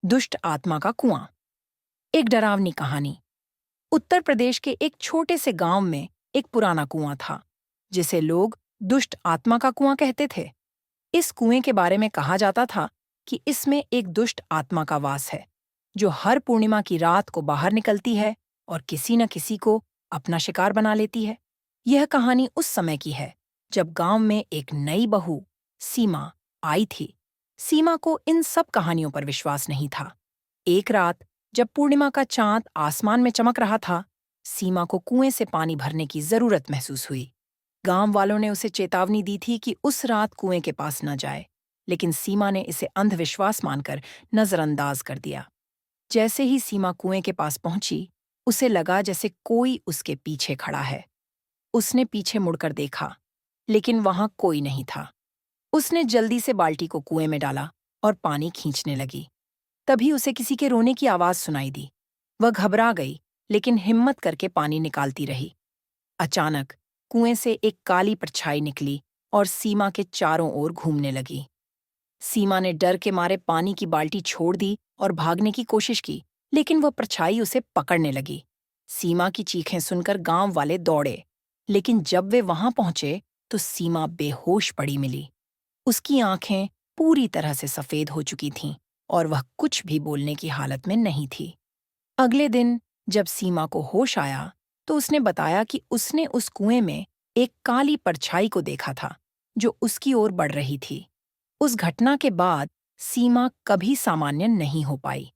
दुष्ट आत्मा का कुआं। एक डरावनी कहानी। उत्तर प्रदेश के एक छोटे से गांव में एक पुराना कुआं था, जिसे लोग दुष्ट आत्मा का कुआं कहते थे। इस कुएं के बारे में कहा जाता था कि इसमें एक दुष्ट आत्मा का वास है, जो हर पूर्णिमा की रात को बाहर निकलती है और किसी न किसी को अपना शिकार बना लेती है। यह कहानी उस समय की है, जब गांव में एक नई बहू, सीमा, आई थी। सीमा को इन सब कहानियों पर विश्वास नहीं था। एक रात, जब पूर्णिमा का चांद आसमान में चमक रहा था, सीमा को कुएं से पानी भरने की जरूरत महसूस हुई। गांव वालों ने उसे चेतावनी दी थी कि उस रात कुएं के पास न जाए, लेकिन सीमा ने इसे अंधविश्वास मानकर नजरअंदाज कर दिया। जैसे ही सीमा कुएं के पास पहुंची, उसे लगा जैसे कोई उसके पीछे खड़ा है। उसने पीछे मुड़कर देखा, लेकिन वहां कोई नहीं था। उसने जल्दी से बाल्टी को कुएं में डाला और पानी खींचने लगी। तभी उसे किसी के रोने की आवाज सुनाई दी। वह घबरा गई, लेकिन हिम्मत करके पानी निकालती रही। अचानक कुएं से एक काली परछाई निकली और सीमा के चारों ओर घूमने लगी। सीमा ने डर के मारे पानी की बाल्टी छोड़ दी और भागने की कोशिश की, लेकिन वह परछाई उसे पकड़ने लगी। सीमा की चीखें सुनकर गांव वाले दौड़े, लेकिन जब वे वहां पहुंचे तो सीमा बेहोश पड़ी मिली। उसकी आंखें पूरी तरह से सफेद हो चुकी थीं और वह कुछ भी बोलने की हालत में नहीं थी। अगले दिन जब सीमा को होश आया, तो उसने बताया कि उसने उस कुएं में एक काली परछाई को देखा था, जो उसकी ओर बढ़ रही थी। उस घटना के बाद सीमा कभी सामान्य नहीं हो पाई।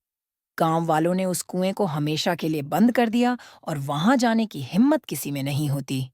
गांव वालों ने उस कुएं को हमेशा के लिए बंद कर दिया और वहां जाने की हिम्मत किसी में नहीं होती।